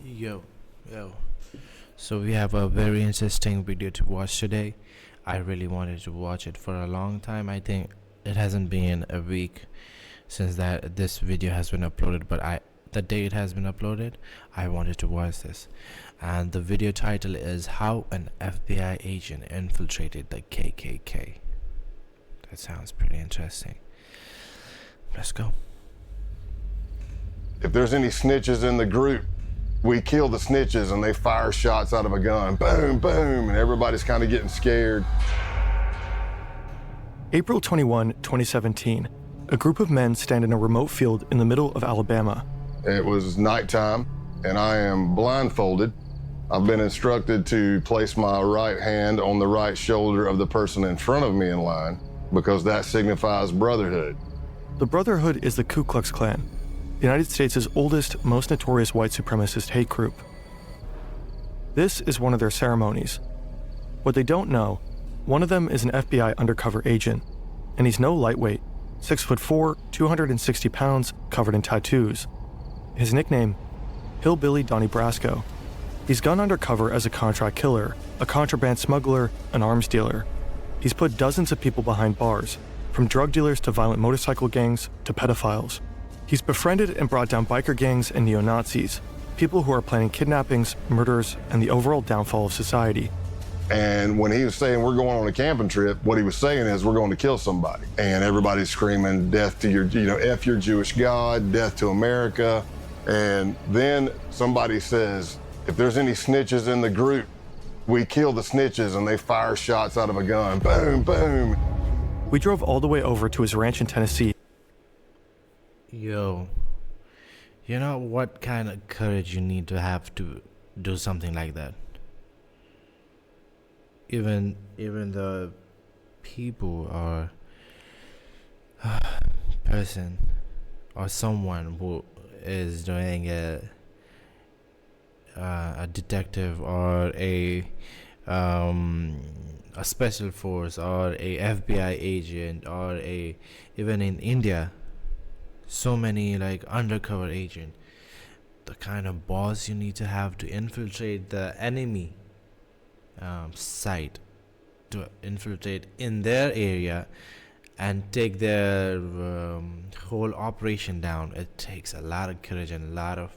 Yo, yo. So we have a very interesting video to watch today. I really wanted to watch it for a long time. I think it hasn't been a week since that this video has been uploaded, but the day it has been uploaded, I wanted to watch this. And the video title is How an FBI Agent Infiltrated the KKK. That sounds pretty interesting. Let's go. If there's any snitches in the group, we kill the snitches and they fire shots out of a gun. Boom, boom, and everybody's kind of getting scared. April 21, 2017. A group of men stand in a remote field in the middle of Alabama. It was nighttime and I am blindfolded. I've been instructed to place my right hand on the right shoulder of the person in front of me in line because that signifies brotherhood. The Brotherhood is the Ku Klux Klan, the United States' oldest, most notorious white supremacist hate group. This is one of their ceremonies. What they don't know, one of them is an FBI undercover agent, and he's no lightweight, 6'4", 260 pounds, covered in tattoos. His nickname, Hillbilly Donnie Brasco. He's gone undercover as a contract killer, a contraband smuggler, an arms dealer. He's put dozens of people behind bars, from drug dealers to violent motorcycle gangs to pedophiles. He's befriended and brought down biker gangs and neo-Nazis, people who are planning kidnappings, murders, and the overall downfall of society. And when he was saying we're going on a camping trip, what he was saying is we're going to kill somebody. And everybody's screaming, death to your, F your Jewish God, death to America. And then somebody says, if there's any snitches in the group, we kill the snitches and they fire shots out of a gun. Boom, boom. We drove all the way over to his ranch in Tennessee. Yo, you know what kind of courage you need to have to do something like that? Even the people or person or someone who is doing a detective or a special force or a FBI agent or even in India, so many like undercover agent, the kind of boss you need to have to infiltrate the enemy site, to infiltrate in their area and take their whole operation down. It takes a lot of courage and a lot of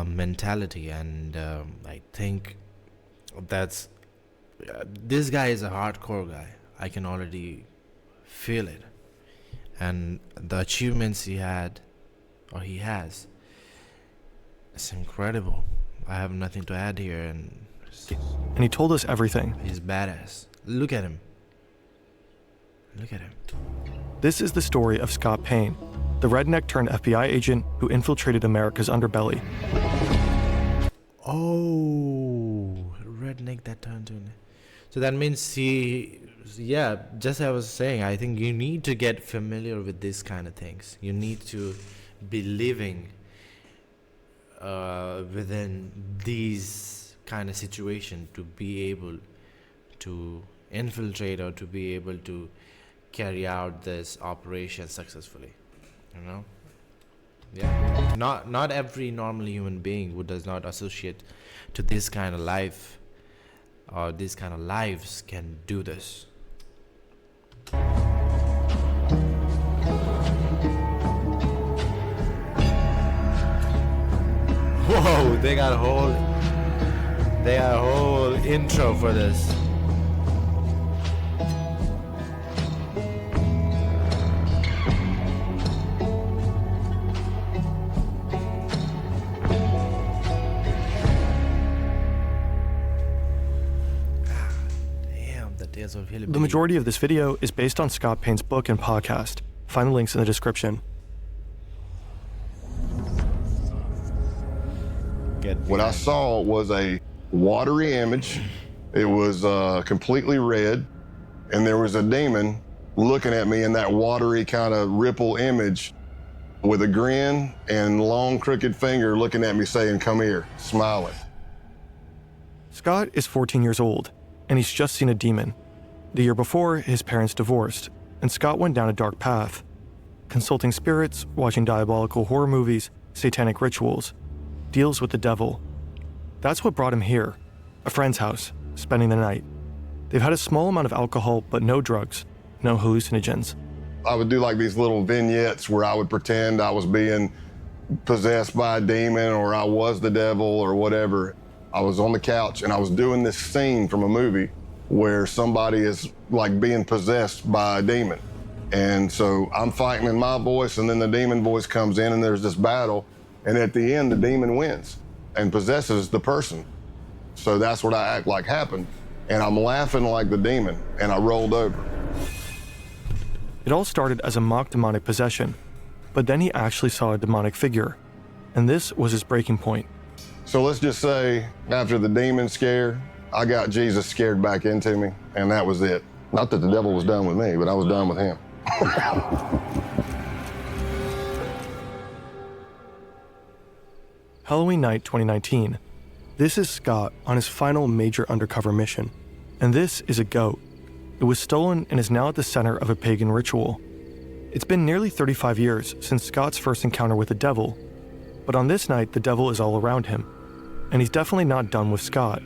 mentality, and I think that's this guy is a hardcore guy. I can already feel it, and the achievements he had or he has, it's incredible. I have nothing to add here, and he told us everything. He's badass. Look at him. Look at him. This is the story of Scott Payne, the redneck turned FBI agent who infiltrated America's underbelly. Oh, redneck that turned into. So that means just as I was saying, I think you need to get familiar with these kind of things. You need to be living within these kind of situation to be able to infiltrate or to be able to carry out this operation successfully. Yeah. Not every normal human being who does not associate to this kind of life or these kind of lives can do this. Whoa, they got a whole intro for this. The majority of this video is based on Scott Payne's book and podcast. Find the links in the description. What I saw was a watery image. It was completely red, and there was a demon looking at me in that watery kind of ripple image with a grin and long crooked finger looking at me saying, "Come here," smiling. Scott is 14 years old, and he's just seen a demon. The year before, his parents divorced, and Scott went down a dark path, consulting spirits, watching diabolical horror movies, satanic rituals. deals with the devil. That's what brought him here, a friend's house, spending the night. They've had a small amount of alcohol, but no drugs, no hallucinogens. I would do like these little vignettes where I would pretend I was being possessed by a demon or I was the devil or whatever. I was on the couch and I was doing this scene from a movie where somebody is like being possessed by a demon. And so I'm fighting in my voice, and then the demon voice comes in and there's this battle. And at the end, the demon wins and possesses the person. So that's what I act like happened. And I'm laughing like the demon, and I rolled over. It all started as a mock demonic possession, but then he actually saw a demonic figure. And this was his breaking point. So let's just say after the demon scare, I got Jesus scared back into me, and that was it. Not that the devil was done with me, but I was done with him. Halloween night 2019. This is Scott on his final major undercover mission. And this is a goat. It was stolen and is now at the center of a pagan ritual. It's been nearly 35 years since Scott's first encounter with the devil, but on this night the devil is all around him. And he's definitely not done with Scott.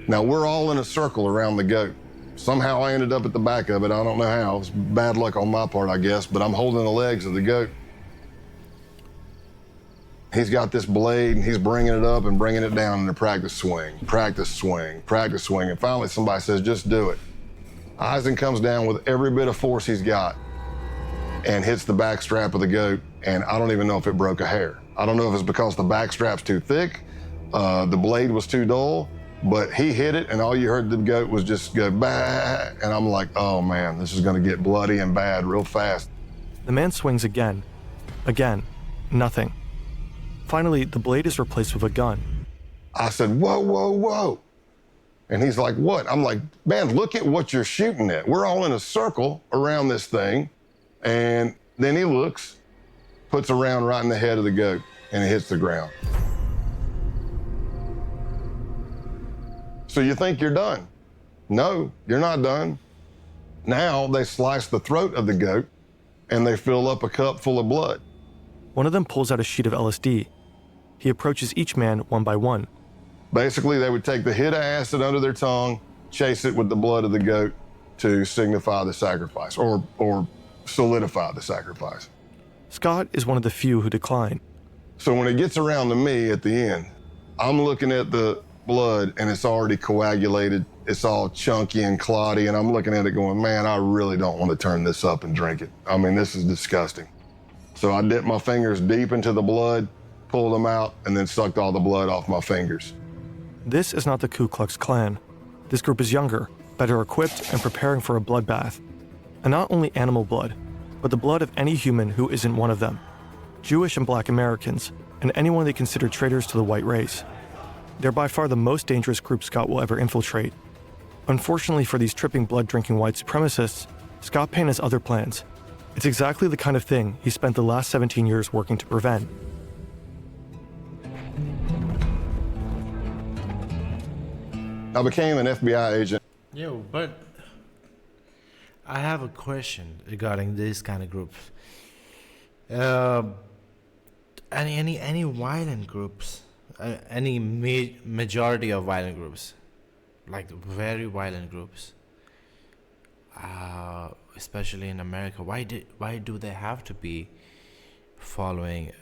Now we're all in a circle around the goat. Somehow I ended up at the back of it. I don't know how. It's bad luck on my part, I guess, but I'm holding the legs of the goat. He's got this blade, and he's bringing it up and bringing it down in a practice swing, practice swing, practice swing. And finally somebody says, just do it. Eisen comes down with every bit of force he's got and hits the back strap of the goat, and I don't even know if it broke a hair. I don't know if it's because the back strap's too thick, the blade was too dull, but he hit it, and all you heard the goat was just go, bah, and I'm like, oh man, this is gonna get bloody and bad real fast. The man swings again. Again. Nothing. Finally, the blade is replaced with a gun. I said, whoa, whoa, whoa. And he's like, what? I'm like, man, look at what you're shooting at. We're all in a circle around this thing. And then he looks, puts a round right in the head of the goat, and it hits the ground. So you think you're done. No, you're not done. Now they slice the throat of the goat and they fill up a cup full of blood. One of them pulls out a sheet of LSD. He approaches each man one by one. Basically, they would take the hit of acid under their tongue, chase it with the blood of the goat to signify the sacrifice or solidify the sacrifice. Scott is one of the few who decline. So when it gets around to me at the end, I'm looking at the blood and it's already coagulated. It's all chunky and clotty, and I'm looking at it going, man, I really don't want to turn this up and drink it. I mean, this is disgusting. So I dipped my fingers deep into the blood, pulled them out, and then sucked all the blood off my fingers. This is not the Ku Klux Klan. This group is younger, better equipped, and preparing for a bloodbath. And not only animal blood, but the blood of any human who isn't one of them. Jewish and Black Americans, and anyone they consider traitors to the white race. They're by far the most dangerous group Scott will ever infiltrate. Unfortunately for these tripping blood-drinking white supremacists, Scott Payne has other plans. It's exactly the kind of thing he spent the last 17 years working to prevent. I became an FBI agent. Yo, but I have a question regarding these kind of groups. Any violent groups, any majority of violent groups, like very violent groups, especially in America, why do they have to be following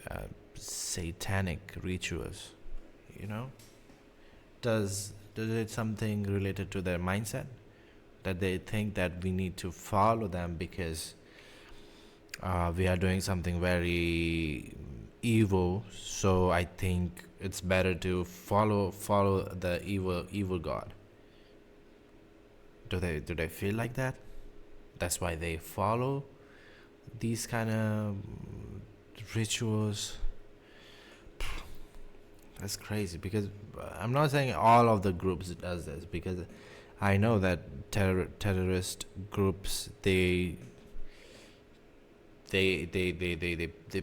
satanic rituals? You know, does it something related to their mindset that they think that we need to follow them because we are doing something very evil? So I think it's better to follow the evil god. Do they feel like that? That's why they follow these kind of rituals. That's crazy, because I'm not saying all of the groups does this, because I know that terrorist groups they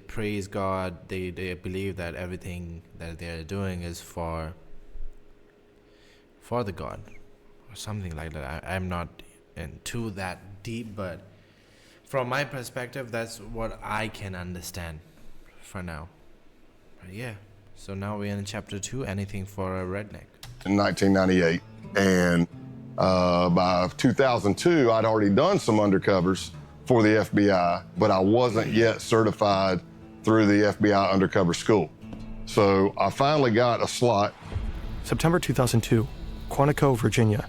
praise God. They believe that everything that they are doing is for the God or something like that. I'm not into that deep, but from my perspective, that's what I can understand for now. But yeah, So now we're in chapter 2, anything for a redneck. In 1998. And by 2002, I'd already done some undercovers for the FBI, but I wasn't yet certified through the FBI undercover school. So I finally got a slot. September 2002, Quantico, Virginia.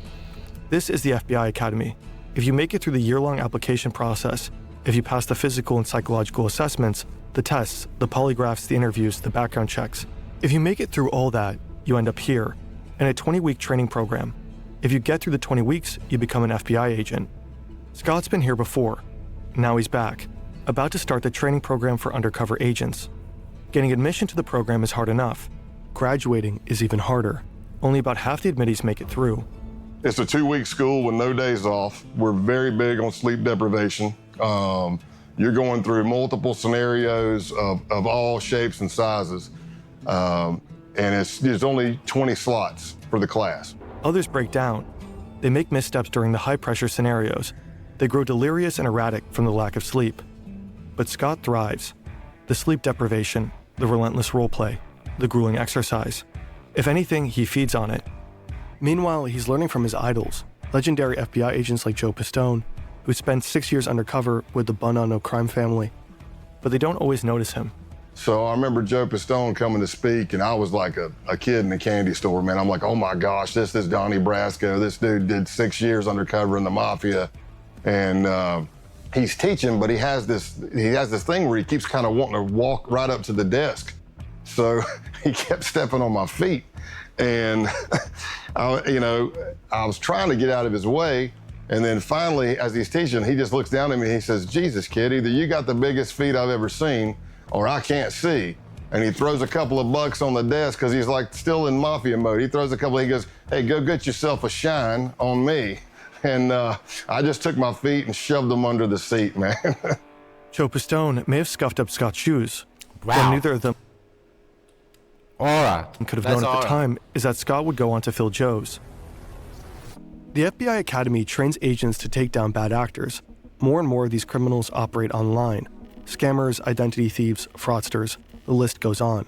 This is the FBI Academy. If you make it through the year-long application process, if you pass the physical and psychological assessments, the tests, the polygraphs, the interviews, the background checks, if you make it through all that, you end up here, in a 20-week training program. If you get through the 20 weeks, you become an FBI agent. Scott's been here before. Now he's back, about to start the training program for undercover agents. Getting admission to the program is hard enough. Graduating is even harder. Only about half the admittees make it through. It's a 2-week school with no days off. We're very big on sleep deprivation. You're going through multiple scenarios of all shapes and sizes. And there's only 20 slots for the class. Others break down. They make missteps during the high-pressure scenarios. They grow delirious and erratic from the lack of sleep. But Scott thrives. The sleep deprivation, the relentless roleplay, the grueling exercise. If anything, he feeds on it. Meanwhile, he's learning from his idols, legendary FBI agents like Joe Pistone, who spent 6 years undercover with the Bun-On-No crime family. But they don't always notice him. So I remember Joe Pistone coming to speak, and I was like a kid in a candy store, man. I'm like, oh my gosh, this is Donnie Brasco. This dude did 6 years undercover in the mafia. And he's teaching, but he has this thing where he keeps kind of wanting to walk right up to the desk. So he kept stepping on my feet. And, I was trying to get out of his way. And then finally, as he's teaching, he just looks down at me and he says, Jesus, kid, either you got the biggest feet I've ever seen, or I can't see. And he throws a couple of bucks on the desk because he's like still in mafia mode. He throws a couple, he goes, hey, go get yourself a shine on me. And I just took my feet and shoved them under the seat, man. Joe Pistone may have scuffed up Scott's shoes. Wow. But neither of them Aura. could have That's known at aura. the time is that Scott would go on to fill Joe's. The FBI Academy trains agents to take down bad actors. More and more of these criminals operate online. Scammers, identity thieves, fraudsters, the list goes on.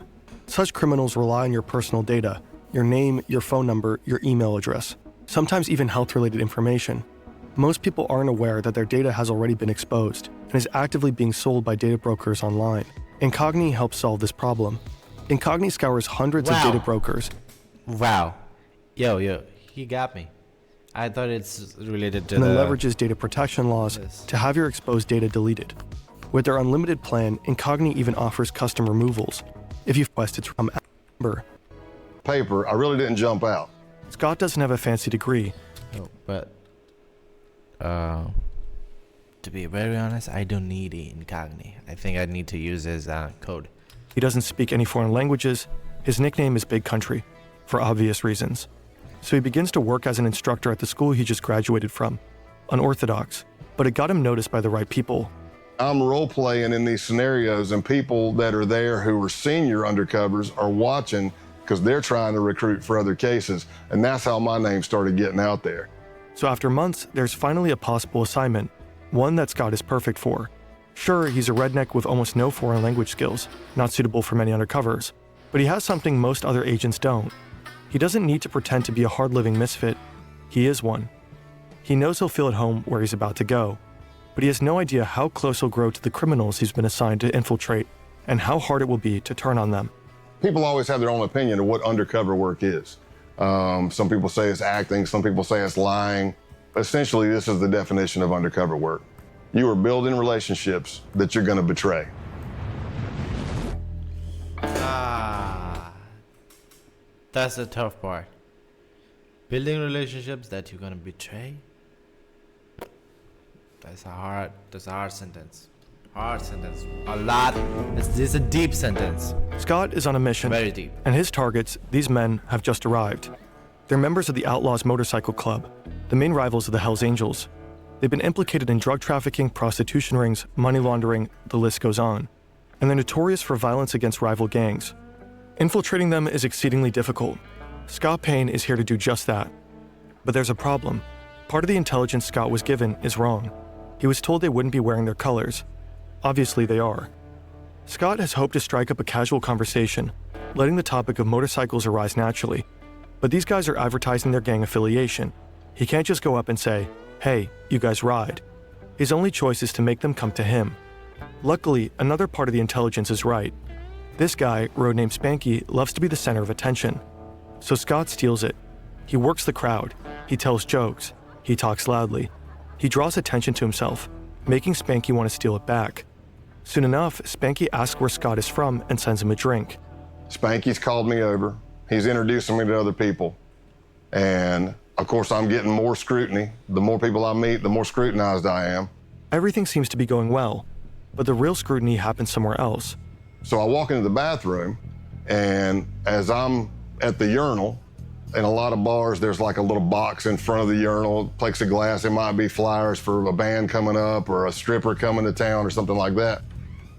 Such criminals rely on your personal data, your name, your phone number, your email address, sometimes even health-related information. Most people aren't aware that their data has already been exposed and is actively being sold by data brokers online. Incogni helps solve this problem. Incogni scours hundreds of Wow. data brokers. Wow. Yo, he got me. I thought it's related to And then the... leverages data protection laws Yes. to have your exposed data deleted. With their unlimited plan, Incogni even offers custom removals if you've requested from Amber. Paper, I really didn't jump out. Scott doesn't have a fancy degree. Oh, but... to be very honest, I don't need Incogni. I think I need to use his code. He doesn't speak any foreign languages. His nickname is Big Country, for obvious reasons. So he begins to work as an instructor at the school he just graduated from. Unorthodox, but it got him noticed by the right people. I'm role-playing in these scenarios, and people that are there who are senior undercovers are watching because they're trying to recruit for other cases, and that's how my name started getting out there. So after months, there's finally a possible assignment, one that Scott is perfect for. Sure, he's a redneck with almost no foreign language skills, not suitable for many undercovers, but he has something most other agents don't. He doesn't need to pretend to be a hard-living misfit. He is one. He knows he'll feel at home where he's about to go, but he has no idea how close he'll grow to the criminals he's been assigned to infiltrate and how hard it will be to turn on them. People always have their own opinion of what undercover work is. Some people say it's acting, some people say it's lying. Essentially, this is the definition of undercover work. You are building relationships that you're going to betray. That's the tough part. Building relationships that you're gonna betray. That's a hard sentence. Hard sentence. A lot. This is a deep sentence. Scott is on a mission, Very deep. and his targets, these men, have just arrived. They're members of the Outlaws Motorcycle Club, the main rivals of the Hells Angels. They've been implicated in drug trafficking, prostitution rings, money laundering, the list goes on. And they're notorious for violence against rival gangs. Infiltrating them is exceedingly difficult. Scott Payne is here to do just that. But there's a problem. Part of the intelligence Scott was given is wrong. He was told they wouldn't be wearing their colors. Obviously they are. Scott has hoped to strike up a casual conversation, letting the topic of motorcycles arise naturally. But these guys are advertising their gang affiliation. He can't just go up and say, "Hey, you guys ride." His only choice is to make them come to him. Luckily, another part of the intelligence is right. This guy, road named Spanky, loves to be the center of attention. So Scott steals it. He works the crowd. He tells jokes. He talks loudly. He draws attention to himself, making Spanky want to steal it back. Soon enough, Spanky asks where Scott is from and sends him a drink. Spanky's called me over. He's introducing me to other people. And of course, I'm getting more scrutiny. The more people I meet, the more scrutinized I am. Everything seems to be going well, but the real scrutiny happens somewhere else. So I walk into the bathroom, and as I'm at the urinal, in a lot of bars, there's like a little box in front of the urinal, plexiglass. It might be flyers for a band coming up or a stripper coming to town or something like that.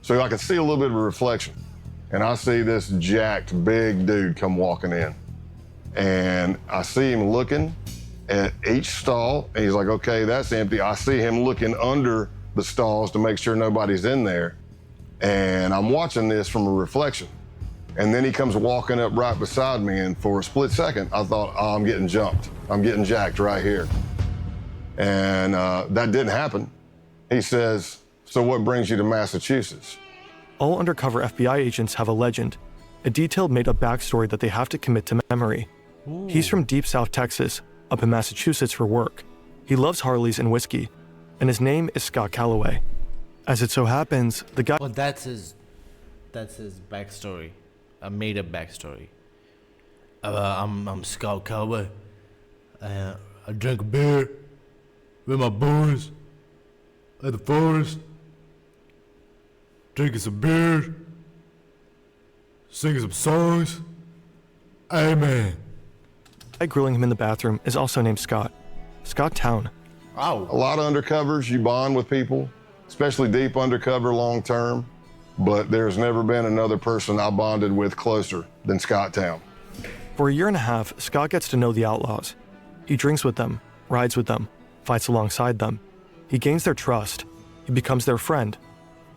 So I can see a little bit of a reflection. And I see this jacked, big dude come walking in. And I see him looking at each stall, and he's like, okay, that's empty. I see him looking under the stalls to make sure nobody's in there. And I'm watching this from a reflection. And then he comes walking up right beside me, and for a split second, I thought, oh, I'm getting jumped. I'm getting jacked right here. And that didn't happen. He says, so what brings you to Massachusetts? All undercover FBI agents have a legend, a detailed made-up backstory that they have to commit to memory. Ooh. He's from deep South Texas, up in Massachusetts for work. He loves Harleys and whiskey, and his name is Scott Calloway. As it so happens, the guy... Well, that's his backstory, a made-up backstory. I'm Scott Calloway. I drink a beer with my boys at the forest, drinking some beer, singing some songs. Amen. The guy grilling him in the bathroom is also named Scott. Scott Town. Wow. A lot of undercovers, you bond with people, especially deep undercover long term, but there's never been another person I bonded with closer than Scott Town. For a year and a half, Scott gets to know the outlaws. He drinks with them, rides with them, fights alongside them. He gains their trust. He becomes their friend.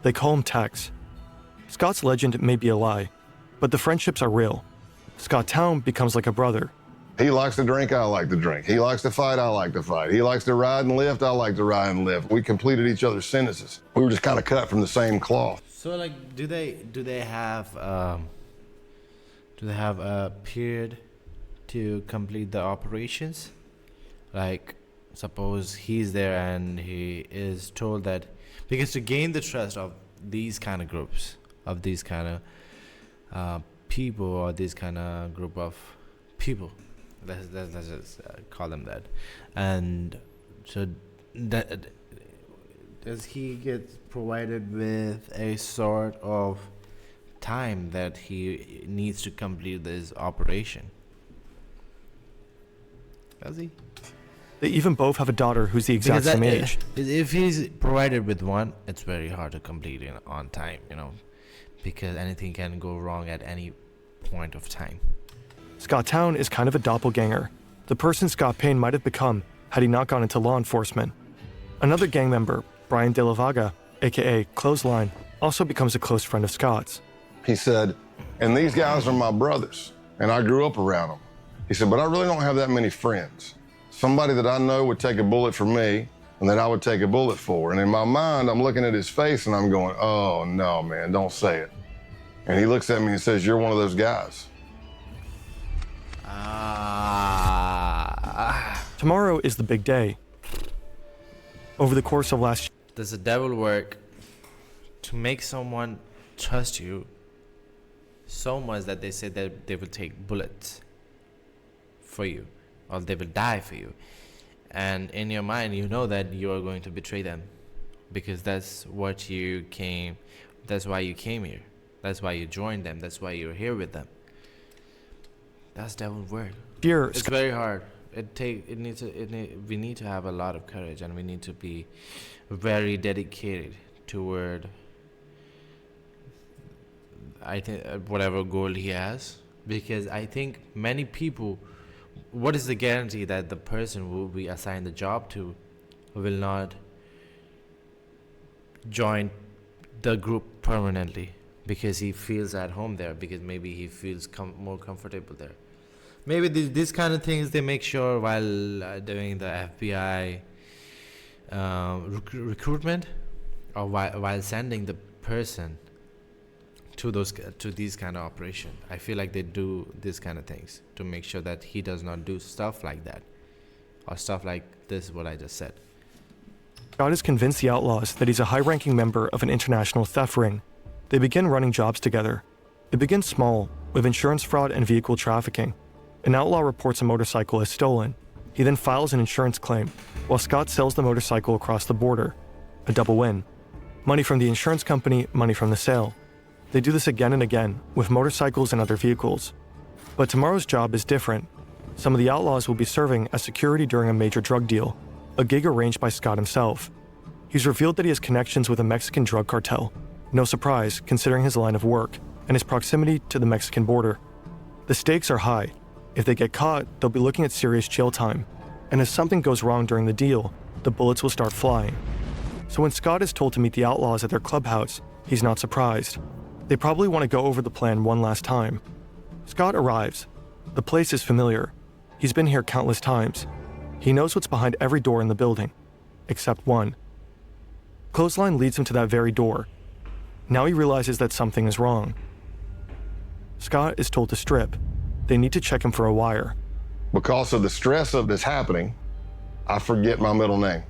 They call him Tex. Scott's legend may be a lie, but the friendships are real. Scott Town becomes like a brother. He likes to drink, I like to drink. He likes to fight, I like to fight. He likes to ride and lift, I like to ride and lift. We completed each other's sentences. We were just kind of cut from the same cloth. So, like, do they have a period to complete the operations? Like, suppose he's there and he is told that, because to gain the trust of these kind of groups, of these kind of people, or this kind of group of people, let's just call them that. And so that, does he get provided with a sort of time that he needs to complete this operation? Does he? They even both have a daughter who's the exact same age. If he's provided with one, it's very hard to complete it on time, because anything can go wrong at any point of time. Scott Town is kind of a doppelganger, the person Scott Payne might have become had he not gone into law enforcement. Another gang member, Brian De La Vaga, aka Clothesline, also becomes a close friend of Scott's. He said, and these guys are my brothers, and I grew up around them. He said, but I really don't have that many friends. Somebody that I know would take a bullet for me and that I would take a bullet for. And in my mind, I'm looking at his face and I'm going, oh no, man, don't say it. And he looks at me and says, you're one of those guys. Tomorrow is the big day. Over the course of last year, Does the devil work to make someone trust you so much that they say that they will take bullets for you, or they will die for you? And in your mind, you know that you are going to betray them, because that's why you came here. That's why you joined them. That's why you're here with them. That's devil's work. It's very hard. We need to have a lot of courage, and we need to be very dedicated toward, I think, whatever goal he has. Because I think many people, what is the guarantee that the person who we assign the job to will not join the group permanently? because he feels at home there, because maybe he feels more comfortable there. Maybe these kind of things they make sure while doing the FBI recruitment, or while sending the person to these kind of operation. I feel like they do these kind of things to make sure that he does not do stuff like that, or stuff like this, what I just said. Scott is convinced the outlaws that he's a high-ranking member of an international theft ring. They begin running jobs together. It begins small, with insurance fraud and vehicle trafficking. An outlaw reports a motorcycle as stolen. He then files an insurance claim, while Scott sells the motorcycle across the border. A double win. Money from the insurance company, money from the sale. They do this again and again, with motorcycles and other vehicles. But tomorrow's job is different. Some of the outlaws will be serving as security during a major drug deal, a gig arranged by Scott himself. He's revealed that he has connections with a Mexican drug cartel. No surprise, considering his line of work and his proximity to the Mexican border. The stakes are high. If they get caught, they'll be looking at serious jail time. And if something goes wrong during the deal, the bullets will start flying. So when Scott is told to meet the outlaws at their clubhouse, he's not surprised. They probably want to go over the plan one last time. Scott arrives. The place is familiar. He's been here countless times. He knows what's behind every door in the building, except one. Clothesline leads him to that very door. Now he realizes that something is wrong. Scott is told to strip. They need to check him for a wire. Because of the stress of this happening, I forget my middle name.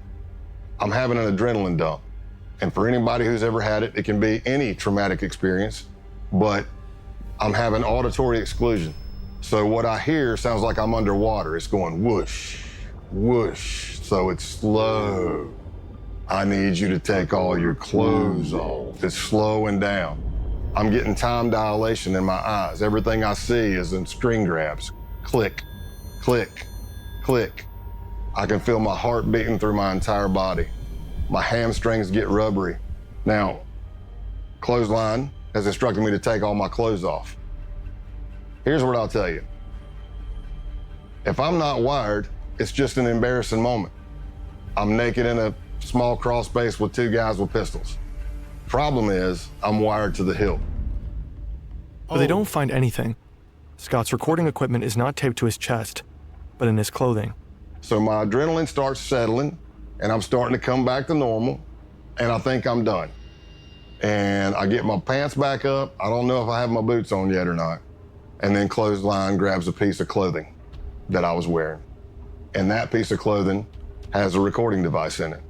I'm having an adrenaline dump. And for anybody who's ever had it, it can be any traumatic experience, but I'm having auditory exclusion. So what I hear sounds like I'm underwater. It's going whoosh, whoosh. So it's slow. I need you to take all your clothes off. It's slowing down. I'm getting time dilation in my eyes. Everything I see is in string grabs. Click, click, click. I can feel my heart beating through my entire body. My hamstrings get rubbery. Now, Clothesline has instructed me to take all my clothes off. Here's what I'll tell you. If I'm not wired, it's just an embarrassing moment. I'm naked in a small crawl space with two guys with pistols. Problem is, I'm wired to the hilt. But they don't find anything. Scott's recording equipment is not taped to his chest, but in his clothing. So my adrenaline starts settling, and I'm starting to come back to normal, and I think I'm done. And I get my pants back up. I don't know if I have my boots on yet or not. And then Clothesline grabs a piece of clothing that I was wearing. And that piece of clothing has a recording device in it.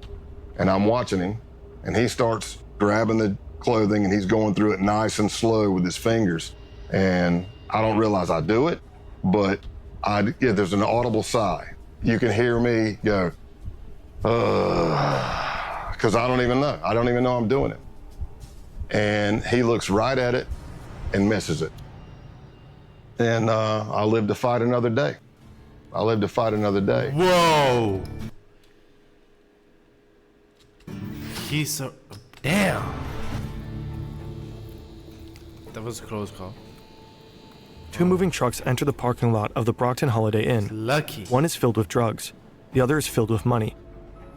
And I'm watching him, and he starts grabbing the clothing, and he's going through it nice and slow with his fingers. And I don't realize I do it, but there's an audible sigh. You can hear me go, because I don't even know. I don't even know I'm doing it. And he looks right at it and misses it. And I live to fight another day. I live to fight another day. Whoa! He's so... Damn! That was a close call. Two moving trucks enter the parking lot of the Brockton Holiday Inn. Lucky. One is filled with drugs. The other is filled with money.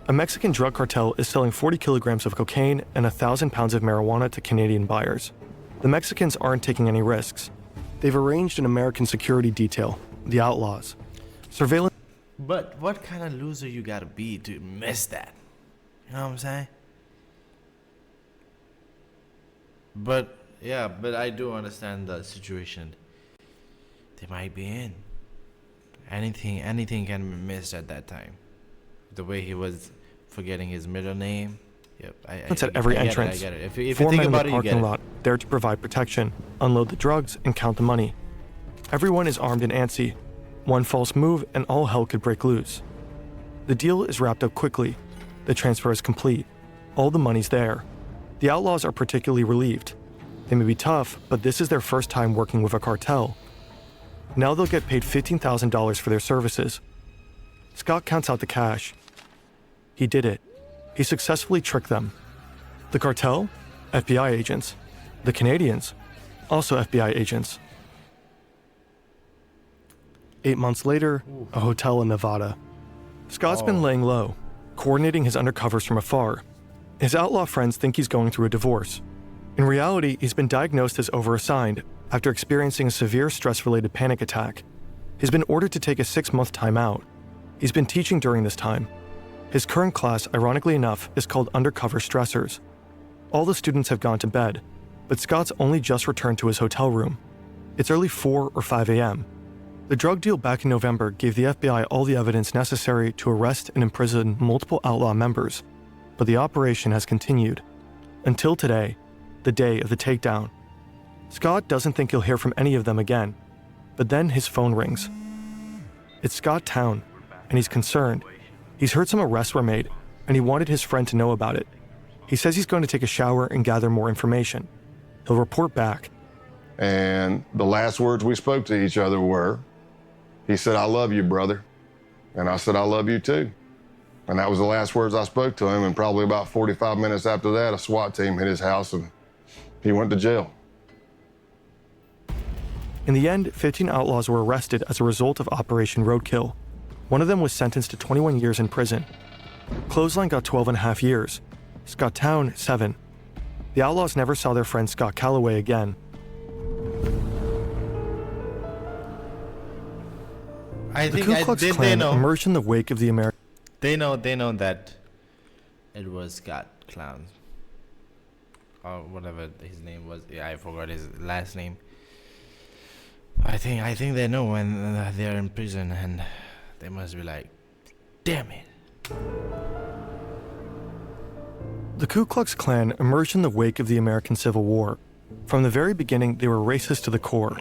A Mexican drug cartel is selling 40 kilograms of cocaine and 1,000 pounds of marijuana to Canadian buyers. The Mexicans aren't taking any risks. They've arranged an American security detail, the Outlaws. Surveillance... But what kind of loser you gotta be to miss that? You know what I'm saying? But, yeah, but I do understand the situation they might be in. Anything can be missed at that time. The way he was forgetting his middle name. Yep, It's at every entrance. I get it. If you Four think men in about the it, you get parking it. lot, there to provide protection, unload the drugs, and count the money. Everyone is armed and antsy. One false move and all hell could break loose. The deal is wrapped up quickly. The transfer is complete. All the money's there. The Outlaws are particularly relieved. They may be tough, but this is their first time working with a cartel. Now they'll get paid $15,000 for their services. Scott counts out the cash. He did it. He successfully tricked them. The cartel? FBI agents. The Canadians? Also FBI agents. 8 months later, a hotel in Nevada. Scott's been laying low, coordinating his undercovers from afar. His outlaw friends think he's going through a divorce. In reality, he's been diagnosed as overassigned after experiencing a severe stress-related panic attack. He's been ordered to take a 6-month timeout. He's been teaching during this time. His current class, ironically enough, is called Undercover Stressors. All the students have gone to bed, but Scott's only just returned to his hotel room. It's early 4 or 5 a.m. The drug deal back in November gave the FBI all the evidence necessary to arrest and imprison multiple outlaw members, but the operation has continued. Until today, the day of the takedown. Scott doesn't think he'll hear from any of them again, but then his phone rings. It's Scott Town, and he's concerned. He's heard some arrests were made, and he wanted his friend to know about it. He says he's going to take a shower and gather more information. He'll report back. And the last words we spoke to each other were, he said, "I love you, brother." And I said, "I love you too." And that was the last words I spoke to him. And probably about 45 minutes after that, a SWAT team hit his house and he went to jail. In the end, 15 outlaws were arrested as a result of Operation Roadkill. One of them was sentenced to 21 years in prison. Clothesline got 12.5 years. Scott Town, 7. The outlaws never saw their friend Scott Calloway again. The Ku Klux Klan emerged in the wake of the American... They know that it was Scott Clown. Or whatever his name was. Yeah, I forgot his last name. I think they know when they're in prison and they must be like, damn it. The Ku Klux Klan emerged in the wake of the American Civil War. From the very beginning, they were racist to the core,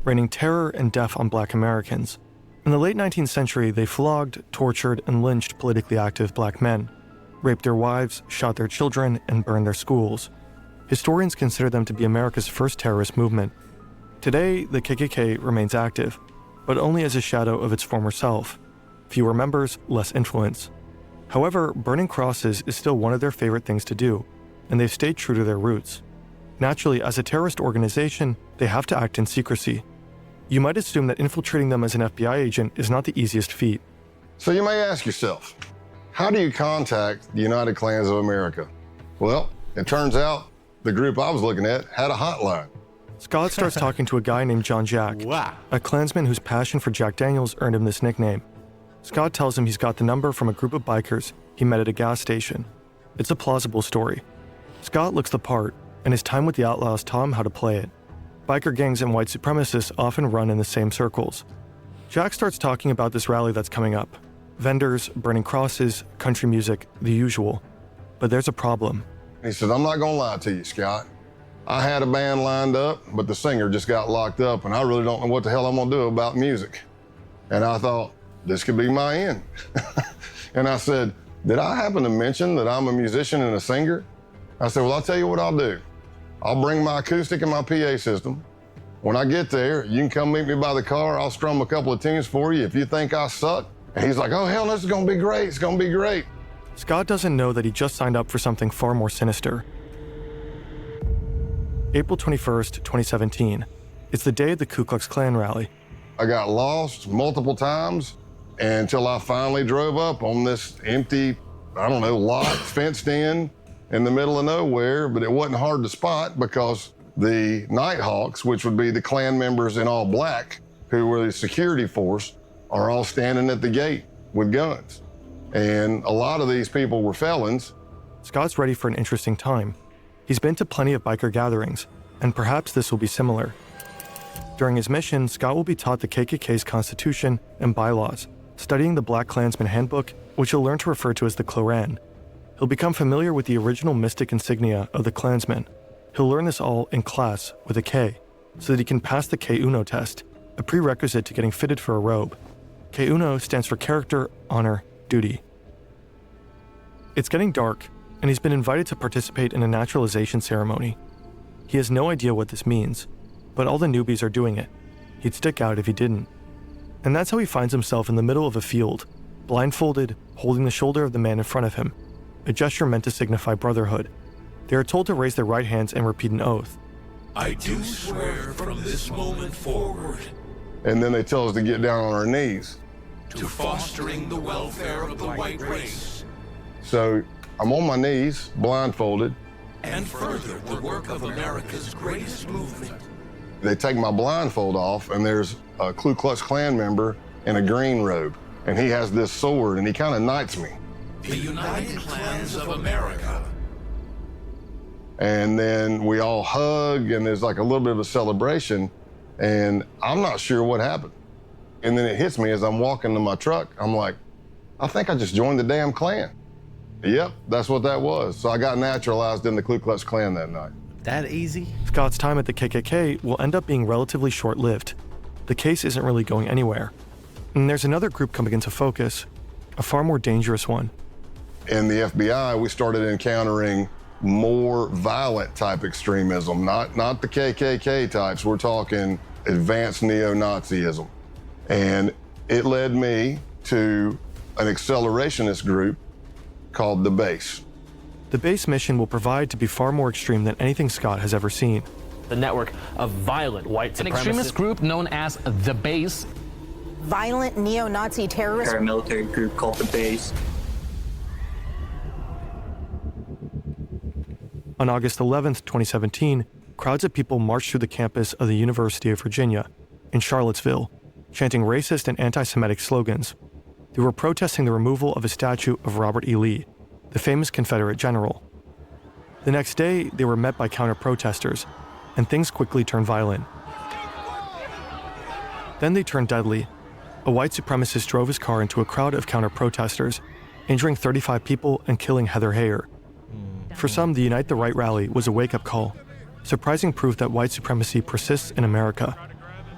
raining terror and death on black Americans. In the late 19th century, they flogged, tortured, and lynched politically active black men, raped their wives, shot their children, and burned their schools. Historians consider them to be America's first terrorist movement. Today, the KKK remains active, but only as a shadow of its former self. Fewer members, less influence. However, burning crosses is still one of their favorite things to do, and they've stayed true to their roots. Naturally, as a terrorist organization, they have to act in secrecy. You might assume that infiltrating them as an FBI agent is not the easiest feat. So you may ask yourself, how do you contact the United Klans of America? Well, it turns out the group I was looking at had a hotline. Scott starts talking to a guy named John Jack, Wow. a Klansman whose passion for Jack Daniels earned him this nickname. Scott tells him he's got the number from a group of bikers he met at a gas station. It's a plausible story. Scott looks the part, and his time with the outlaws taught him how to play it. Biker gangs and white supremacists often run in the same circles. Jack starts talking about this rally that's coming up. Vendors, burning crosses, country music, the usual. But there's a problem. He said, "I'm not gonna lie to you, Scott. I had a band lined up, but the singer just got locked up, and I really don't know what the hell I'm gonna do about music." And I thought, this could be my end. And I said, "Did I happen to mention that I'm a musician and a singer?" I said, "Well, I'll tell you what I'll do. I'll bring my acoustic and my PA system. When I get there, you can come meet me by the car. I'll strum a couple of tunes for you if you think I suck." And he's like, "Oh, hell, this is gonna be great. It's gonna be great." Scott doesn't know that he just signed up for something far more sinister. April 21st, 2017. It's the day of the Ku Klux Klan rally. I got lost multiple times until I finally drove up on this empty, lot fenced in the middle of nowhere, but it wasn't hard to spot because the Nighthawks, which would be the Klan members in all black, who were the security force, are all standing at the gate with guns. And a lot of these people were felons. Scott's ready for an interesting time. He's been to plenty of biker gatherings, and perhaps this will be similar. During his mission, Scott will be taught the KKK's constitution and bylaws, studying the Black Klansman Handbook, which he'll learn to refer to as the Kloran. He'll become familiar with the original mystic insignia of the Klansmen. He'll learn this all in class with a K, so that he can pass the K-Uno test, a prerequisite to getting fitted for a robe. K-Uno stands for character, honor, duty. It's getting dark, and he's been invited to participate in a naturalization ceremony. He has no idea what this means, but all the newbies are doing it. He'd stick out if he didn't. And that's how he finds himself in the middle of a field, blindfolded, holding the shoulder of the man in front of him, a gesture meant to signify brotherhood. They are told to raise their right hands and repeat an oath. "I do swear from this moment forward And then they tell us to get down on our knees. to fostering the welfare of the white race." So I'm on my knees, blindfolded, and further the work of America's greatest movement. They take my blindfold off, and there's a Ku Klux Klan member in a green robe, and he has this sword, and he kind of knights me. The United Klans of America. And then we all hug, and there's like a little bit of a celebration, and I'm not sure what happened. And then it hits me as I'm walking to my truck. I'm like, I think I just joined the damn Klan. Yep, that's what that was. So I got naturalized in the Ku Klux Klan that night. That easy? Scott's time at the KKK will end up being relatively short-lived. The case isn't really going anywhere. And there's another group coming into focus, a far more dangerous one. In the FBI, we started encountering more violent type extremism, not the KKK types. We're talking advanced neo-Nazism. And it led me to an accelerationist group called the Base. The Base mission will provide to be far more extreme than anything Scott has ever seen. The network of violent white supremacists. An extremist group known as the Base. Violent neo-Nazi terrorist. Paramilitary group called the Base. On August 11th, 2017, crowds of people marched through the campus of the University of Virginia in Charlottesville, chanting racist and anti-Semitic slogans. They were protesting the removal of a statue of Robert E. Lee, the famous Confederate general. The next day, they were met by counter-protesters, and things quickly turned violent. Then they turned deadly. A white supremacist drove his car into a crowd of counter-protesters, injuring 35 people and killing Heather Heyer. For some, the Unite the Right rally was a wake-up call, surprising proof that white supremacy persists in America.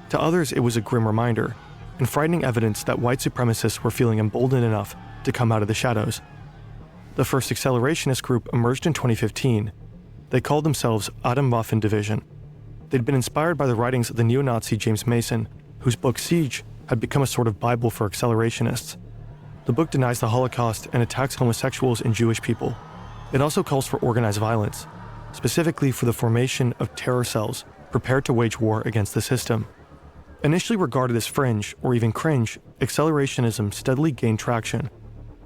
To others, it was a grim reminder, and frightening evidence that white supremacists were feeling emboldened enough to come out of the shadows. The first accelerationist group emerged in 2015. They called themselves Atom Muffin Division. They'd been inspired by the writings of the neo-Nazi James Mason, whose book Siege had become a sort of Bible for accelerationists. The book denies the Holocaust and attacks homosexuals and Jewish people. It also calls for organized violence, specifically for the formation of terror cells prepared to wage war against the system. Initially regarded as fringe or even cringe, accelerationism steadily gained traction.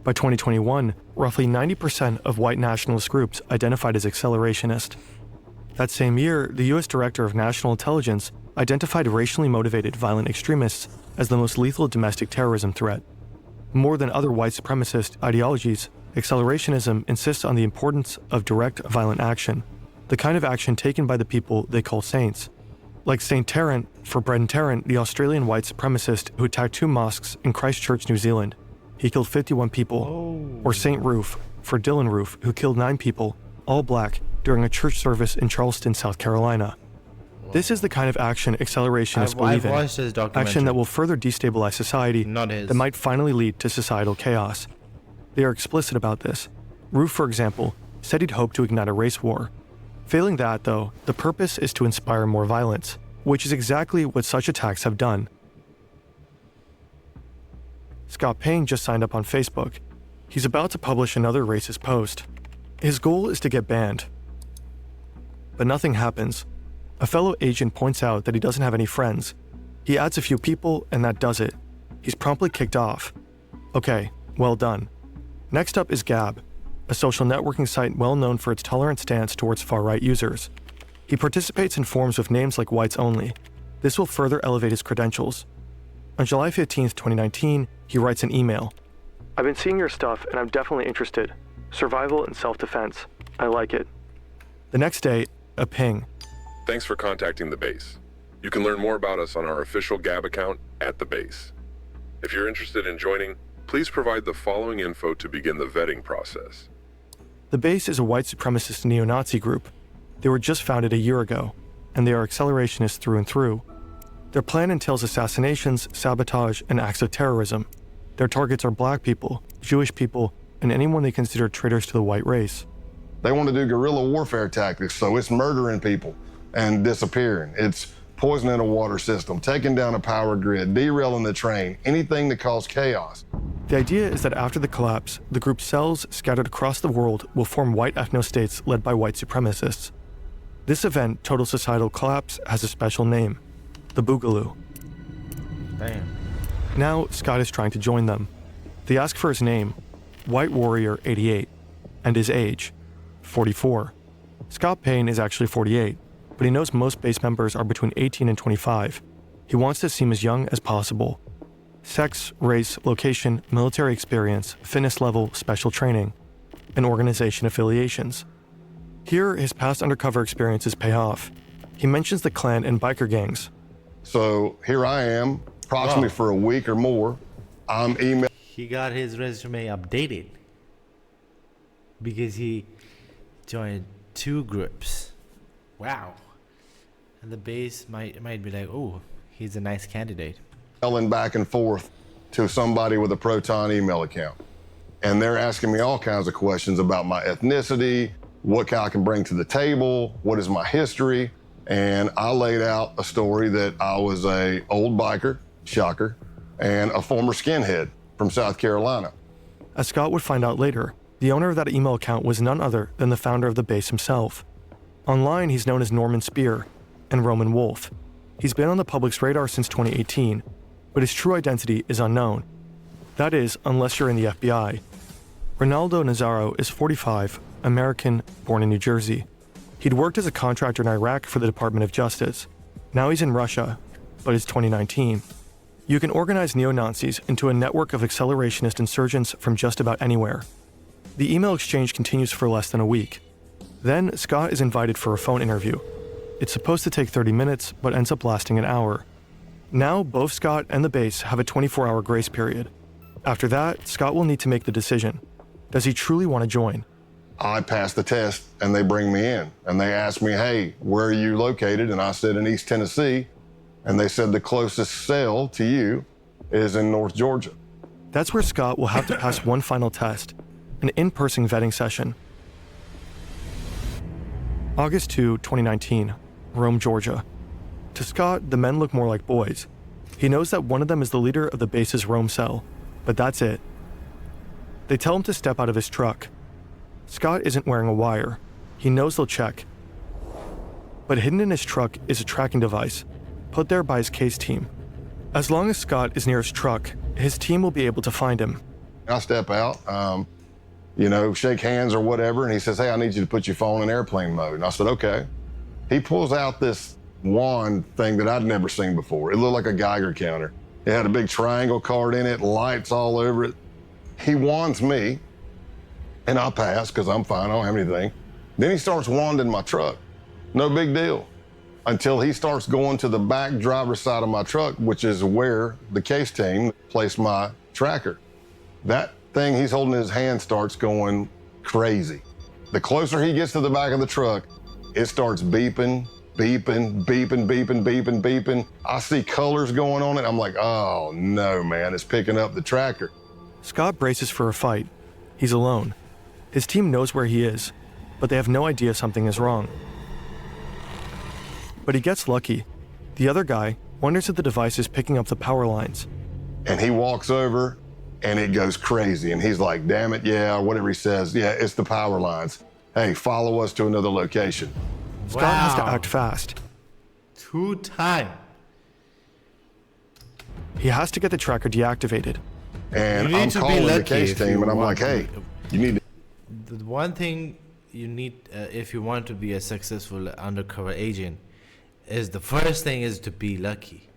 By 2021, roughly 90% of white nationalist groups identified as accelerationist. That same year, the US Director of National Intelligence identified racially motivated violent extremists as the most lethal domestic terrorism threat. More than other white supremacist ideologies, accelerationism insists on the importance of direct violent action, the kind of action taken by the people they call saints. Like St. Tarrant, for Brenton Tarrant, the Australian white supremacist who attacked 2 mosques in Christchurch, New Zealand. He killed 51 people. Or St. Roof, for Dylan Roof, who killed 9 people, all black, during a church service in Charleston, South Carolina. This is the kind of action accelerationists believe in, action that will further destabilize society, that might finally lead to societal chaos. They are explicit about this. Roof, for example, said he'd hoped to ignite a race war. Failing that, though, the purpose is to inspire more violence, which is exactly what such attacks have done. Scott Payne just signed up on Facebook. He's about to publish another racist post. His goal is to get banned. But nothing happens. A fellow agent points out that he doesn't have any friends. He adds a few people, and that does it. He's promptly kicked off. Okay, well done. Next up is Gab, a social networking site well known for its tolerant stance towards far-right users. He participates in forums with names like Whites Only. This will further elevate his credentials. On July 15, 2019, he writes an email. I've been seeing your stuff and I'm definitely interested. Survival and self-defense. I like it. The next day, a ping. Thanks for contacting the Base. You can learn more about us on our official Gab account at the Base. If you're interested in joining, please provide the following info to begin the vetting process. The Base is a white supremacist neo-Nazi group. They were just founded a year ago, and they are accelerationists through and through. Their plan entails assassinations, sabotage, and acts of terrorism. Their targets are black people, Jewish people, and anyone they consider traitors to the white race. They want to do guerrilla warfare tactics, so it's murdering people and disappearing. It's poisoning a water system, taking down a power grid, derailing the train, anything that causes chaos. The idea is that after the collapse, the group's cells scattered across the world will form white ethno-states led by white supremacists. This event, total societal collapse, has a special name, the Boogaloo. Damn. Now, Scott is trying to join them. They ask for his name, White Warrior 88, and his age, 44. Scott Payne is actually 48, but he knows most base members are between 18 and 25. He wants to seem as young as possible. Sex, race, location, military experience, fitness level, special training, and organization affiliations. Here, his past undercover experiences pay off. He mentions the Klan and biker gangs. So here I am, approximately for a week or more. I'm emailing. He got his resume updated because he joined 2 groups. Wow. And the base might be like, oh, he's a nice candidate. Back and forth to somebody with a Proton email account. And they're asking me all kinds of questions about my ethnicity, what I can bring to the table, what is my history. And I laid out a story that I was a old biker, shocker, and a former skinhead from South Carolina. As Scott would find out later, the owner of that email account was none other than the founder of the base himself. Online, he's known as Norman Spear and Roman Wolf. He's been on the public's radar since 2018, but his true identity is unknown. That is, unless you're in the FBI. Ronaldo Nazaro is 45, American, born in New Jersey. He'd worked as a contractor in Iraq for the Department of Justice. Now he's in Russia, but it's 2019. You can organize neo-Nazis into a network of accelerationist insurgents from just about anywhere. The email exchange continues for less than a week. Then, Scott is invited for a phone interview. It's supposed to take 30 minutes, but ends up lasting an hour. Now, both Scott and the base have a 24-hour grace period. After that, Scott will need to make the decision. Does he truly want to join? I passed the test, and they bring me in. And they asked me, hey, where are you located? And I said, in East Tennessee. And they said the closest cell to you is in North Georgia. That's where Scott will have to pass one final test, an in-person vetting session. August 2, 2019, Rome, Georgia. To Scott, the men look more like boys. He knows that one of them is the leader of the base's Rome cell, but that's it. They tell him to step out of his truck. Scott isn't wearing a wire. He knows they'll check. But hidden in his truck is a tracking device, put there by his case team. As long as Scott is near his truck, his team will be able to find him. I step out, shake hands or whatever, and he says, hey, I need you to put your phone in airplane mode. And I said, okay. He pulls out this wand thing that I'd never seen before. It looked like a Geiger counter. It had a big triangle card in it, lights all over it. He wands me, and I pass because I'm fine, I don't have anything. Then he starts wanding my truck. No big deal. Until he starts going to the back driver's side of my truck, which is where the case team placed my tracker. That thing he's holding in his hand starts going crazy. The closer he gets to the back of the truck, it starts beeping, beeping, beeping, beeping, beeping, beeping. I see colors going on it. I'm like, oh no, man, it's picking up the tracker. Scott braces for a fight. He's alone. His team knows where he is, but they have no idea something is wrong. But he gets lucky. The other guy wonders if the device is picking up the power lines. And he walks over and it goes crazy. And he's like, damn it, yeah, or whatever he says. Yeah, it's the power lines. Hey, follow us to another location. Scott has to act fast. 2 times. He has to get the tracker deactivated. And I'm calling the case team and I'm like, hey, you need to. The one thing you need if you want to be a successful undercover agent is the first thing is to be lucky.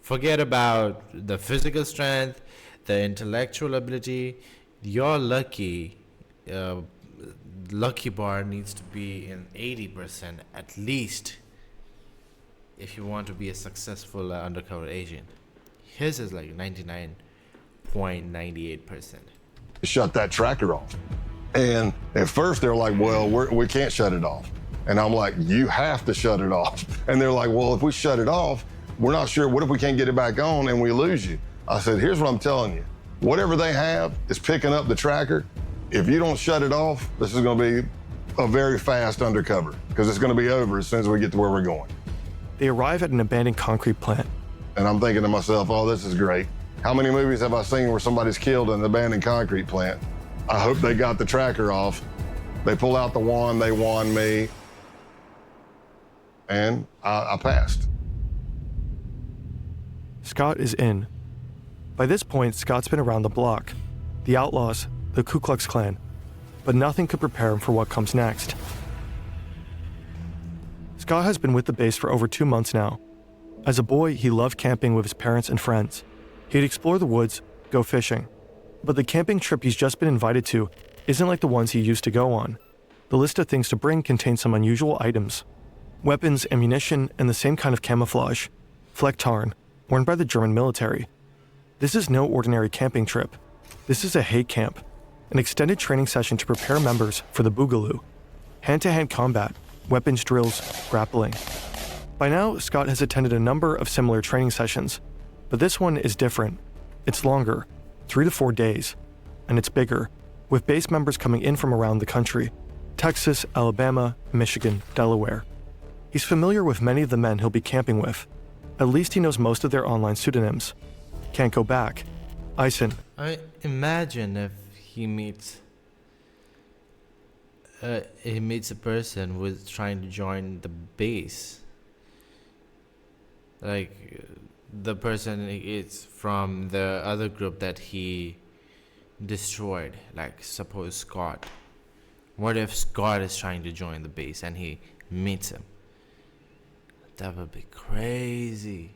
Forget about the physical strength, the intellectual ability. Your lucky bar needs to be in 80% at least if you want to be a successful undercover agent. His is like 99.98%. Shut that tracker off. And at first they're like, well, we can't shut it off. And I'm like, you have to shut it off. And they're like, well, if we shut it off, we're not sure. What if we can't get it back on and we lose you? I said, here's what I'm telling you. Whatever they have is picking up the tracker. If you don't shut it off, this is going to be a very fast undercover because it's going to be over as soon as we get to where we're going. They arrive at an abandoned concrete plant. And I'm thinking to myself, oh, this is great. How many movies have I seen where somebody's killed in an abandoned concrete plant? I hope they got the tracker off. They pull out the wand, they wand me, and I passed. Scott is in. By this point, Scott's been around the block. The Outlaws, the Ku Klux Klan. but nothing could prepare him for what comes next. Scott has been with the base for over 2 months now. As a boy, he loved camping with his parents and friends. He'd explore the woods, go fishing. But the camping trip he's just been invited to isn't like the ones he used to go on. The list of things to bring contains some unusual items. Weapons, ammunition, and the same kind of camouflage, Flecktarn, worn by the German military. This is no ordinary camping trip. This is a hate camp, an extended training session to prepare members for the Boogaloo. Hand-to-hand combat, weapons drills, grappling. By now, Scott has attended a number of similar training sessions, but this one is different. It's longer, 3 to 4 days, and it's bigger, with base members coming in from around the country: Texas, Alabama, Michigan, Delaware. He's familiar with many of the men he'll be camping with. At least he knows most of their online pseudonyms. Can't go back. Eisen. I imagine if he meets a person who's trying to join the base. Like, the person is from the other group that he destroyed. Like, suppose Scott. What if Scott is trying to join the base and he meets him? That would be crazy.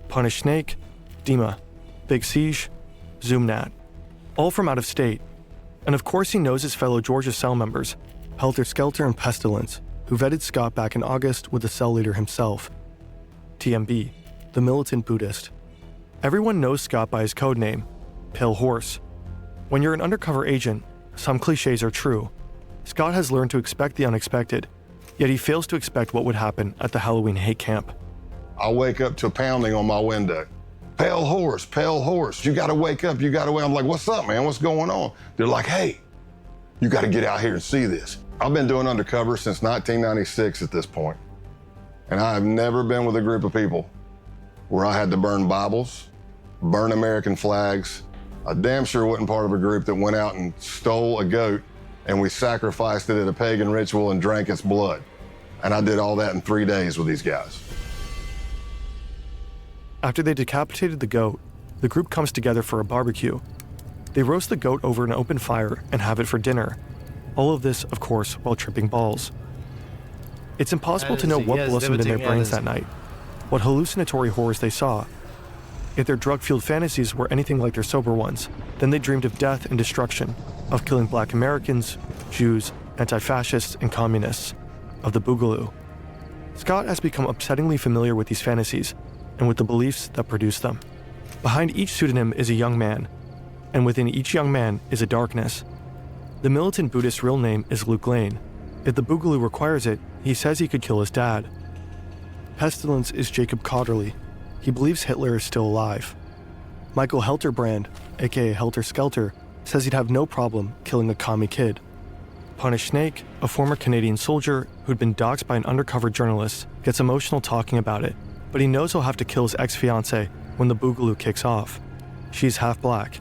Punish Snake, Dima, Big Siege, Zoomnat. All from out of state. And of course he knows his fellow Georgia cell members, Helter Skelter and Pestilence, who vetted Scott back in August with the cell leader himself. TMB, the militant Buddhist. Everyone knows Scott by his code name, Pale Horse. When you're an undercover agent, some cliches are true. Scott has learned to expect the unexpected, yet he fails to expect what would happen at the Halloween hate camp. I wake up to a pounding on my window. Pale horse, you gotta wake up, you gotta wake up. I'm like, what's up, man, what's going on? They're like, hey, you gotta get out here and see this. I've been doing undercover since 1996 at this point. And I've never been with a group of people where I had to burn Bibles, burn American flags. I damn sure wasn't part of a group that went out and stole a goat and we sacrificed it at a pagan ritual and drank its blood. And I did all that in 3 days with these guys. After they decapitated the goat, the group comes together for a barbecue. They roast the goat over an open fire and have it for dinner. All of this, of course, while tripping balls. It's impossible to know what blossomed in their brains that night, what hallucinatory horrors they saw. If their drug-fueled fantasies were anything like their sober ones, then they dreamed of death and destruction, of killing Black Americans, Jews, anti-fascists, and communists, of the Boogaloo. Scott has become upsettingly familiar with these fantasies and with the beliefs that produce them. Behind each pseudonym is a young man, and within each young man is a darkness. The militant Buddhist's real name is Luke Lane. If the Boogaloo requires it, he says he could kill his dad. Pestilence is Jacob Cotterly. He believes Hitler is still alive. Michael Helterbrand, aka Helter Skelter, says he'd have no problem killing a commie kid. Punish Snake, a former Canadian soldier who'd been doxxed by an undercover journalist, gets emotional talking about it, but he knows he'll have to kill his ex-fiancée when the Boogaloo kicks off. She's half black.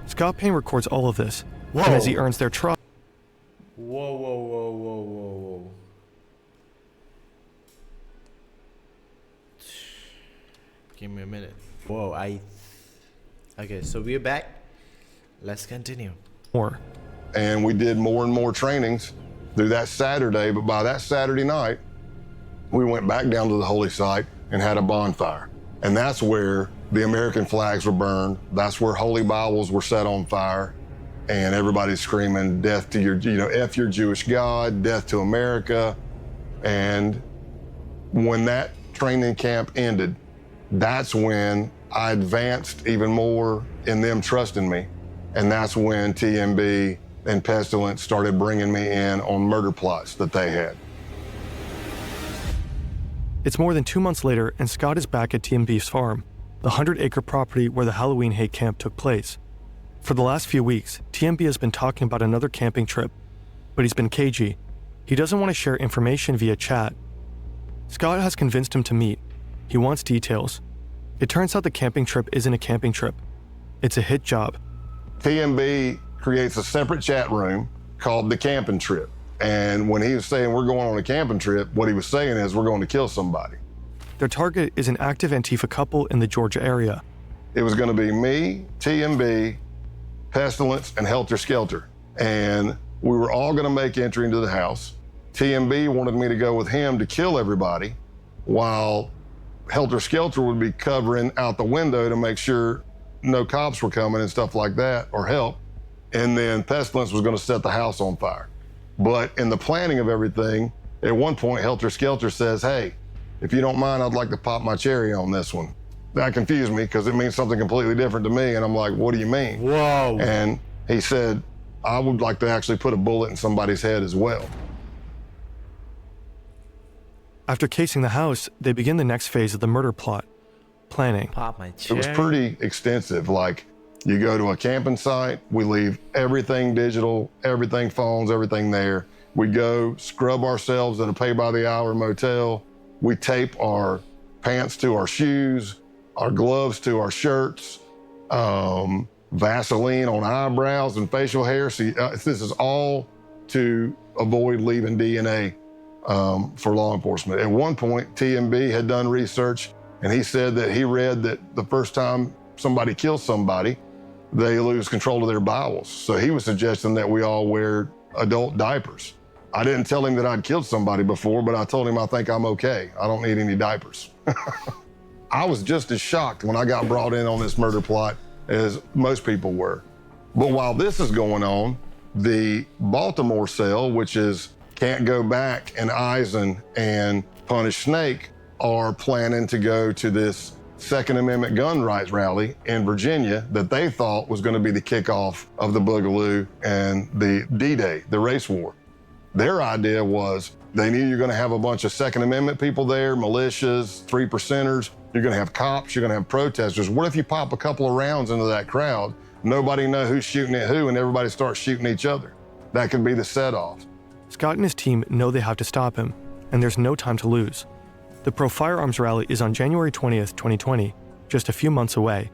Scott Payne records all of this, and as he earns their trust... Whoa. Give me a minute. Okay, so we're back. Let's continue. More. And we did more and more trainings through that Saturday, but by that Saturday night, we went back down to the holy site and had a bonfire. And that's where the American flags were burned. That's where holy Bibles were set on fire. And everybody's screaming, death to your, F your Jewish God, death to America. And when that training camp ended, that's when I advanced even more in them trusting me. And that's when TMB and Pestilence started bringing me in on murder plots that they had. It's more than 2 months later, and Scott is back at TMB's farm, the 100-acre property where the Halloween hate camp took place. For the last few weeks, TMB has been talking about another camping trip, but he's been cagey. He doesn't want to share information via chat. Scott has convinced him to meet. He wants details. It turns out the camping trip isn't a camping trip. It's a hit job. TMB creates a separate chat room called the camping trip. And when he was saying we're going on a camping trip, what he was saying is we're going to kill somebody. Their target is an active Antifa couple in the Georgia area. It was going to be me, TMB, Pestilence, and Helter Skelter. And we were all gonna make entry into the house. TMB wanted me to go with him to kill everybody, while Helter Skelter would be covering out the window to make sure no cops were coming and stuff like that, or help. And then Pestilence was gonna set the house on fire. But in the planning of everything, at one point, Helter Skelter says, hey, if you don't mind, I'd like to pop my cherry on this one. That confused me because it means something completely different to me. And I'm like, what do you mean? Whoa. And he said, I would like to actually put a bullet in somebody's head as well. After casing the house, they begin the next phase of the murder plot, planning. Pop my It cherry. was pretty extensive. Like, you go to a camping site, we leave everything digital, everything phones, everything there. We go scrub ourselves at a pay-by-the-hour motel. We tape our pants to our shoes, our gloves to our shirts, Vaseline on eyebrows and facial hair. See, this is all to avoid leaving DNA for law enforcement. At one point, TMB had done research, and he said that he read that the first time somebody kills somebody, they lose control of their bowels. So he was suggesting that we all wear adult diapers. I didn't tell him that I'd killed somebody before, but I told him I think I'm okay. I don't need any diapers. I was just as shocked when I got brought in on this murder plot as most people were. But while this is going on, the Baltimore cell, which is Can't Go Back and Eisen and Punish Snake, are planning to go to this Second Amendment gun rights rally in Virginia that they thought was going to be the kickoff of the Boogaloo and the D-Day, the race war. Their idea was they knew you're going to have a bunch of Second Amendment people there, militias, 3%ers. You're going to have cops, you're going to have protesters. What if you pop a couple of rounds into that crowd, nobody know who's shooting at who, and everybody starts shooting each other? That could be the set-off. Scott and his team know they have to stop him, and there's no time to lose. The Pro Firearms Rally is on January 20th, 2020, just a few months away.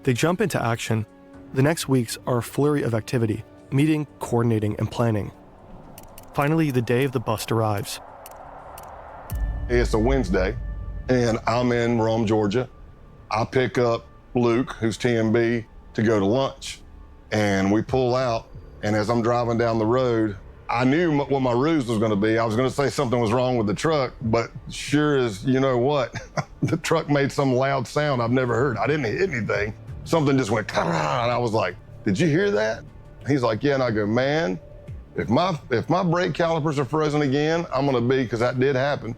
They jump into action. The next weeks are a flurry of activity, meeting, coordinating, and planning. Finally, the day of the bust arrives. It's a Wednesday, and I'm in Rome, Georgia. I pick up Luke, who's TMB, to go to lunch. And we pull out, and as I'm driving down the road, I knew what my ruse was gonna be. I was gonna say something was wrong with the truck, but sure as you know what, the truck made some loud sound I've never heard. I didn't hit anything. Something just went, and I was like, did you hear that? He's like, yeah, and I go, man, if my brake calipers are frozen again, I'm gonna be, because that did happen.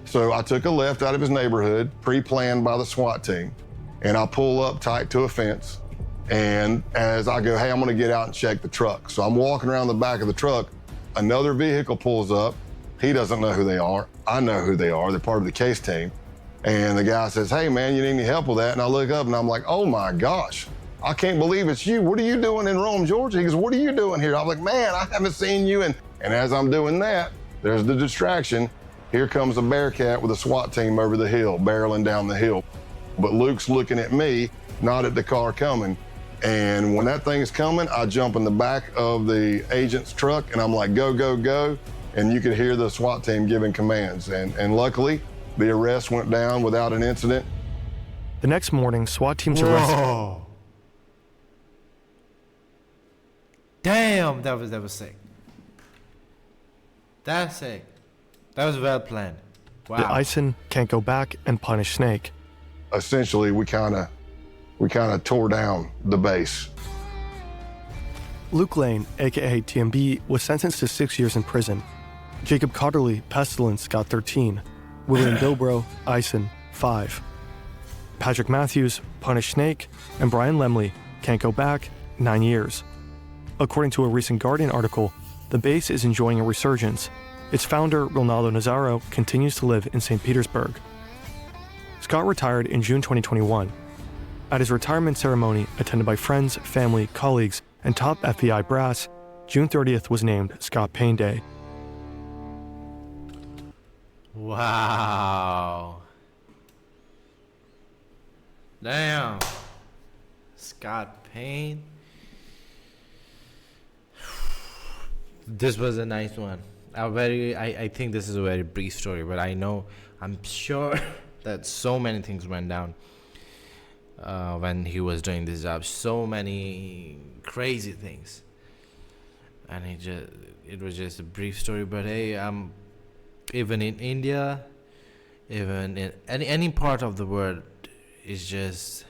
So I took a left out of his neighborhood, pre-planned by the SWAT team, and I pull up tight to a fence. And as I go, hey, I'm gonna get out and check the truck. So I'm walking around the back of the truck, another vehicle pulls up. He doesn't know who they are. I know who they are. They're part of the case team. And the guy says, hey man, you need any help with that? And I look up and I'm like, oh my gosh, I can't believe it's you. What are you doing in Rome, Georgia? He goes, what are you doing here? I'm like, man, I haven't seen you. And as I'm doing that, there's the distraction. Here comes a Bearcat with a SWAT team over the hill, barreling down the hill. But Luke's looking at me, not at the car coming. And when that thing's coming, I jump in the back of the agent's truck and I'm like, go, go, go. And you could hear the SWAT team giving commands. And luckily, the arrest went down without an incident. The next morning, SWAT teams arrested. Whoa. Damn, that was sick. That's sick. That was well planned. Wow. The Eisen, Can't Go Back, and Punish Snake. Essentially, we kind of tore down the base. Luke Lane, aka TMB, was sentenced to 6 years in prison. Jacob Cotterly, Pestilence, got 13. William Bilbro, Eisen, 5. Patrick Matthews, Punish Snake, and Brian Lemley, Can't Go Back, 9 years. According to a recent Guardian article, the base is enjoying a resurgence. Its founder, Ronaldo Nazzaro, continues to live in St. Petersburg. Scott retired in June 2021. At his retirement ceremony, attended by friends, family, colleagues, and top FBI brass, June 30th was named Scott Payne Day. Wow. Damn. Scott Payne. This was a nice one. I think this is a very brief story, but I'm sure that so many things went down. when he was doing this job. So many crazy things, and it was just a brief story. But hey, even in India, even in any part of the world, it's just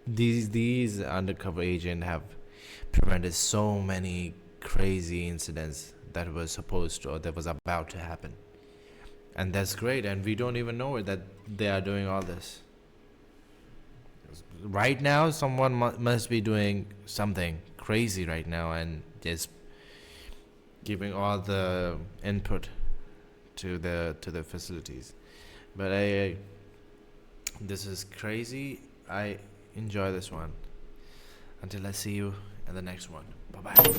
these undercover agents have prevented so many crazy incidents that was supposed to or that was about to happen. And that's great, and we don't even know it that they are doing all this. Right now, someone must be doing something crazy right now and just giving all the input to the facilities. But this is crazy. I enjoy this one. Until I see you in the next one. Bye bye.